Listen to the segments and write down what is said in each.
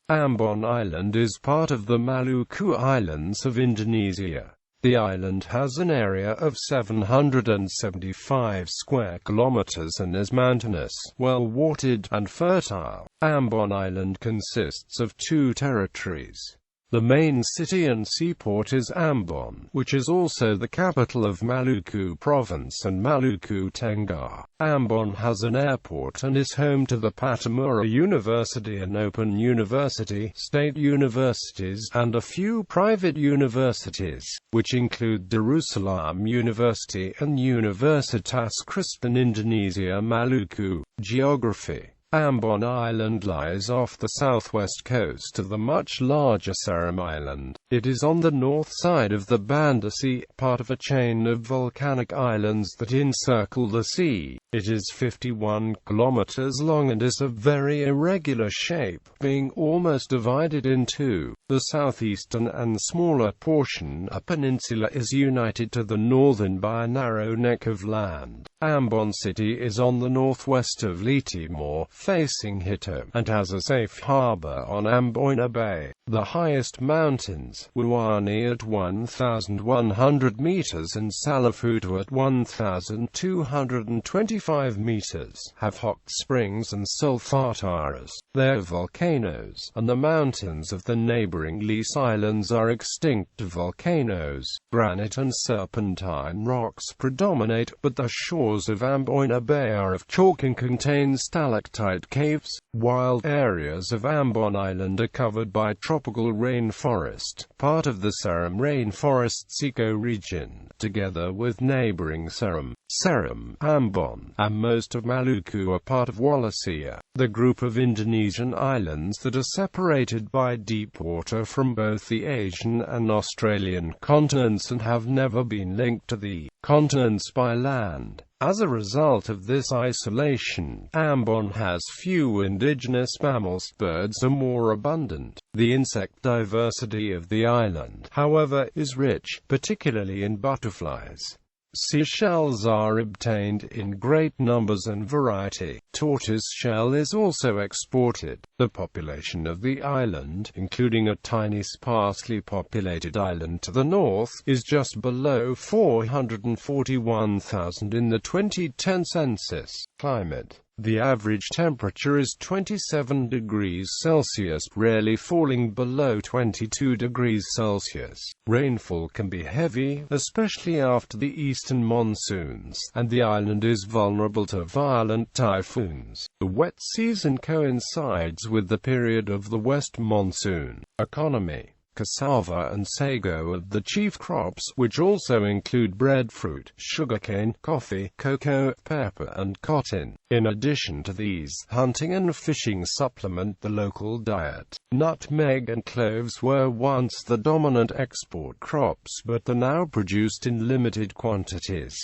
Ambon Island is part of the Maluku Islands of Indonesia. The island has an area of 775 square kilometers and is mountainous, well-watered, and fertile. Ambon Island consists of two territories. The main city and seaport is Ambon, which is also the capital of Maluku Province and Maluku Tengah. Ambon has an airport and is home to the Patimura University, an open university, state universities, and a few private universities, which include Darussalam University and Universitas Kristen Indonesia Maluku. Geography. Ambon Island lies off the southwest coast of the much larger Seram Island. It is on the north side of the Banda Sea, part of a chain of volcanic islands that encircle the sea. It is 51 kilometers long and is of very irregular shape, being almost divided in two. The southeastern and smaller portion, a peninsula, is united to the northern by a narrow neck of land. Ambon City is on the northwest of Timor, facing Hito, and has a safe harbor on Ambon Bay. The highest mountains, Wuani at 1,100 meters and Salafutu at 1,225 meters, have hot springs and solfataras. They are volcanoes, and the mountains of the neighboring Lise Islands are extinct volcanoes. Granite and serpentine rocks predominate, but the shores of Ambon Bay are of chalk and contain stalactite caves. Wild areas of Ambon Island are covered by tropical rainforest, part of the Seram rainforest's ecoregion, together with neighboring Seram, Ambon, and most of Maluku are part of Wallacea, the group of Indonesian islands that are separated by deep water from both the Asian and Australian continents and have never been linked to the continents by land. As a result of this isolation, Ambon has few indigenous mammals. Birds are more abundant. The insect diversity of the island, however, is rich, particularly in butterflies. Seashells are obtained in great numbers and variety. Tortoiseshell is also exported. The population of the island, including a tiny sparsely populated island to the north, is just below 441,000 in the 2010 census. Climate. The average temperature is 27 degrees Celsius, rarely falling below 22 degrees Celsius. Rainfall can be heavy, especially after the eastern monsoons, and the island is vulnerable to violent typhoons. The wet season coincides with the period of the west monsoon. Economy. Cassava and sago are the chief crops, which also include breadfruit, sugarcane, coffee, cocoa, pepper, and cotton. In addition to these, hunting and fishing supplement the local diet. Nutmeg and cloves were once the dominant export crops, but are now produced in limited quantities.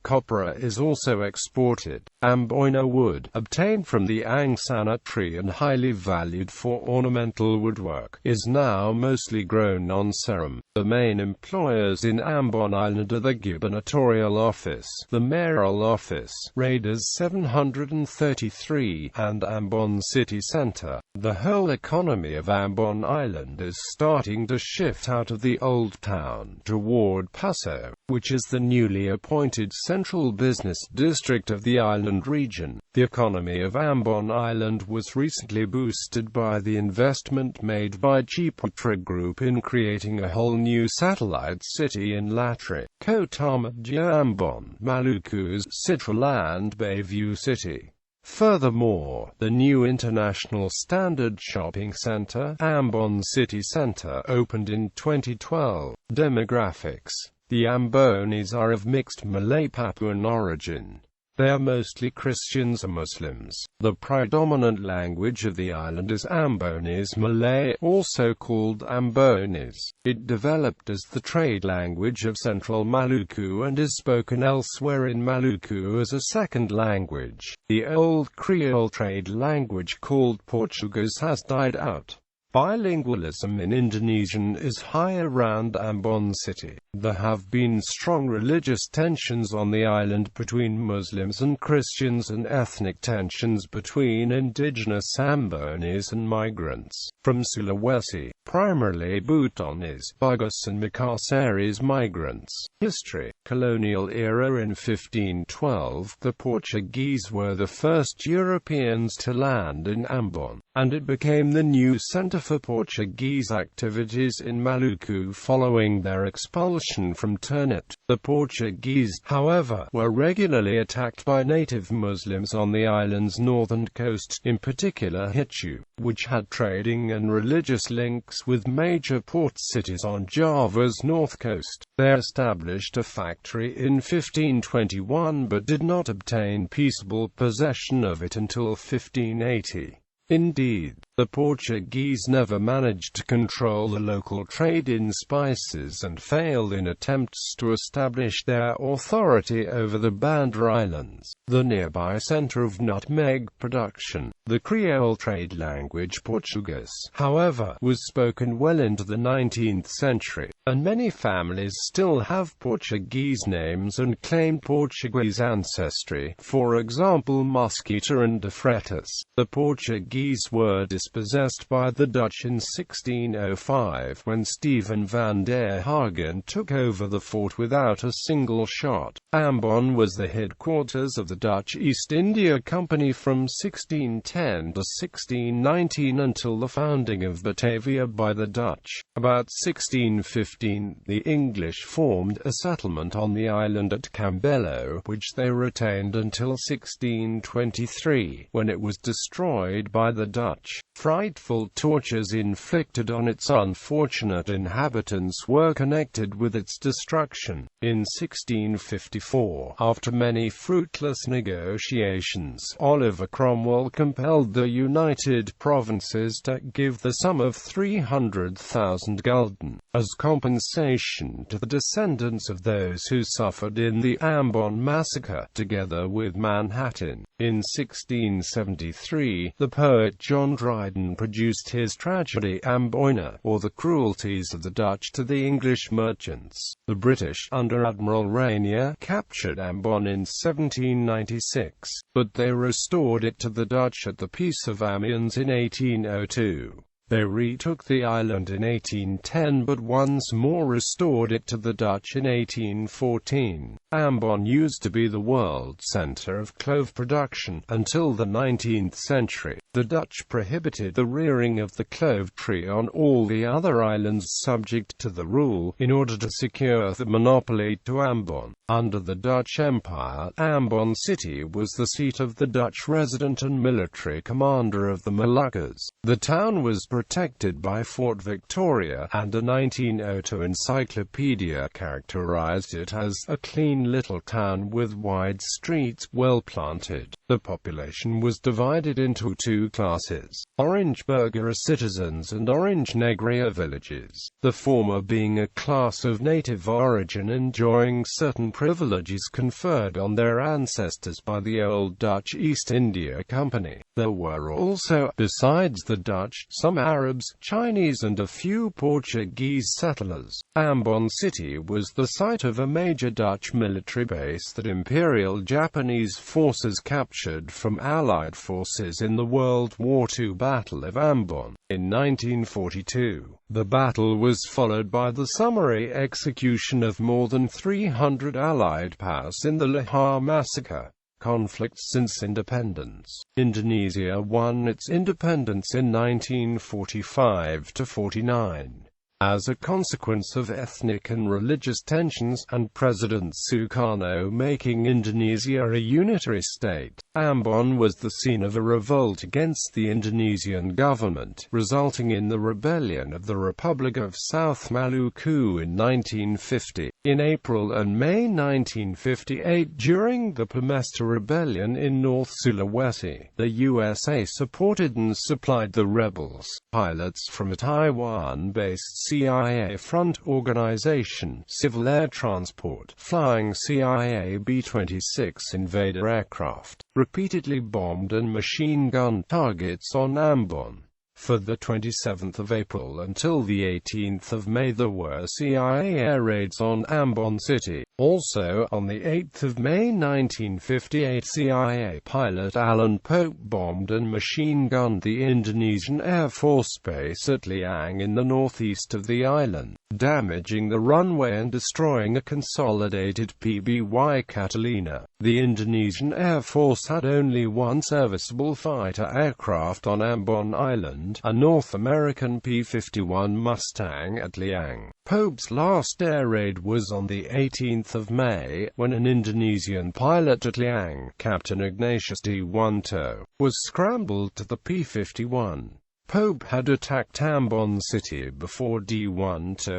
Copra is also exported. Amboina wood, obtained from the angsana tree and highly valued for ornamental woodwork, is now mostly grown on Seram. The main employers in Ambon Island are the gubernatorial office, the mayoral office, Raiders 733, and Ambon city centre. The whole economy of Ambon Island is starting to shift out of the old town toward Paso, which is the newly appointed central business district of the island region. The economy of Ambon Island was recently boosted by the investment made by Ciputra Group in creating a whole new satellite city in Latri, Kota Ambon, Maluku's Citraland Bayview City. Furthermore, the new International Standard Shopping Center, Ambon City Center, opened in 2012. Demographics. The Ambonis are of mixed Malay-Papuan origin. They are mostly Christians and Muslims. The predominant language of the island is Ambonese Malay, also called Ambonese. It developed as the trade language of Central Maluku and is spoken elsewhere in Maluku as a second language. The old Creole trade language called Portuguese has died out. Bilingualism in Indonesian is high around Ambon City. There have been strong religious tensions on the island between Muslims and Christians and ethnic tensions between indigenous Ambonese and migrants from Sulawesi, primarily Butonese, Bugis and Makassarese migrants. History. Colonial era. In 1512, the Portuguese were the first Europeans to land in Ambon, and it became the new center for Portuguese activities in Maluku following their expulsion from Ternate. The Portuguese, however, were regularly attacked by native Muslims on the island's northern coast, in particular Hitu, which had trading and religious links with major port cities on Java's north coast. They established a factory in 1521 but did not obtain peaceable possession of it until 1580. Indeed, the Portuguese never managed to control the local trade in spices and failed in attempts to establish their authority over the Banda Islands, the nearby center of nutmeg production. The Creole trade language Portuguese, however, was spoken well into the 19th century, and many families still have Portuguese names and claim Portuguese ancestry, for example Mosquita and De Freitas. The Portuguese were dispossessed by the Dutch in 1605 when Stephen van der Hagen took over the fort without a single shot. Ambon was the headquarters of the Dutch East India Company from 1610 to 1619 until the founding of Batavia by the Dutch. About 1615, the English formed a settlement on the island at Cambello, which they retained until 1623, when it was destroyed by the Dutch. Frightful tortures inflicted on its unfortunate inhabitants were connected with its destruction. In 1654, after many fruitless negotiations, Oliver Cromwell compelled the United Provinces to give the sum of 300,000 gulden as compensation to the descendants of those who suffered in the Ambon massacre, together with Manhattan. In 1673, the poet John Dryden produced his tragedy Amboina, or The Cruelties of the Dutch to the English Merchants. The British, under Admiral Rainier, captured Ambon in 1796, but they restored it to the Dutch at the Peace of Amiens in 1802. They retook the island in 1810 but once more restored it to the Dutch in 1814. Ambon used to be the world center of clove production. Until the 19th century, the Dutch prohibited the rearing of the clove tree on all the other islands subject to the rule, in order to secure the monopoly to Ambon. Under the Dutch Empire, Ambon City was the seat of the Dutch resident and military commander of the Moluccas. The town was protected by Fort Victoria, and a 1902 encyclopedia characterized it as a clean little town with wide streets, well planted. The population was divided into two classes: Orange Burgher citizens and Orange Negria villages, the former being a class of native origin enjoying certain privileges conferred on their ancestors by the old Dutch East India Company. There were also, besides the Dutch, some Arabs, Chinese and a few Portuguese settlers. Ambon City was the site of a major Dutch military base that Imperial Japanese forces captured from Allied forces in the World War II Battle of Ambon. In 1942, the battle was followed by the summary execution of more than 300 Allied POWs in the Lahar Massacre. Conflicts since independence. Indonesia won its independence in 1945–49. As a consequence of ethnic and religious tensions, and President Sukarno making Indonesia a unitary state, Ambon was the scene of a revolt against the Indonesian government, resulting in the rebellion of the Republic of South Maluku in 1950. In April and May 1958, during the Pemesta Rebellion in North Sulawesi, the USA supported and supplied the rebels. Pilots from a Taiwan-based CIA front organization, Civil Air Transport, flying CIA B-26 Invader aircraft, repeatedly bombed and machine-gunned targets on Ambon. For the 27th of April until the 18th of May there were CIA air raids on Ambon City. Also, on the 8th of May 1958, CIA pilot Alan Pope bombed and machine-gunned the Indonesian Air Force base at Liang in the northeast of the island, damaging the runway and destroying a consolidated PBY Catalina. The Indonesian Air Force had only one serviceable fighter aircraft on Ambon Island, a North American P-51 Mustang at Liang. Pope's last air raid was on the 18th of May, when an Indonesian pilot at Liang, Captain Ignatius.D. was scrambled to the P-51. Pope had attacked Ambon City before D.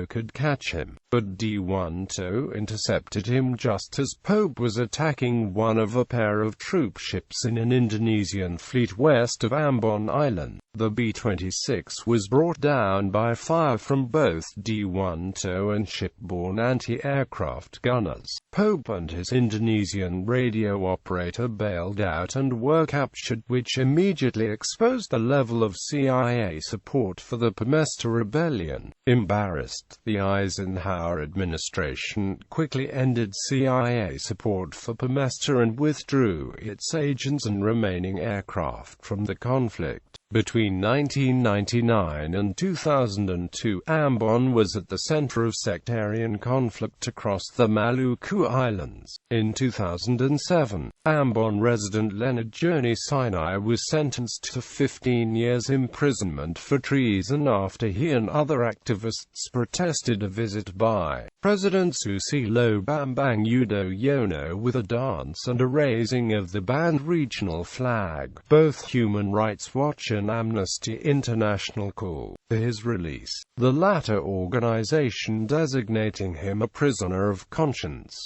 could catch him, but D. intercepted him just as Pope was attacking one of a pair of troop ships in an Indonesian fleet west of Ambon Island. The B-26 was brought down by fire from both D. and shipborne anti-aircraft gunners. Pope and his Indonesian radio operator bailed out and were captured, which immediately exposed the level of CIA support for the Pemesta rebellion. Embarrassed, the Eisenhower administration quickly ended CIA support for Pemesta and withdrew its agents and remaining aircraft from the conflict. Between 1999 and 2002, Ambon was at the center of sectarian conflict across the Maluku Islands. In 2007, Ambon resident Leonard Journey Sinai was sentenced to 15 years imprisonment for treason after he and other activists protested a visit by President Susilo Bambang Yudhoyono with a dance and a raising of the banned regional flag. Both Human Rights Watch and Amnesty International call for his release, the latter organization designating him a prisoner of conscience.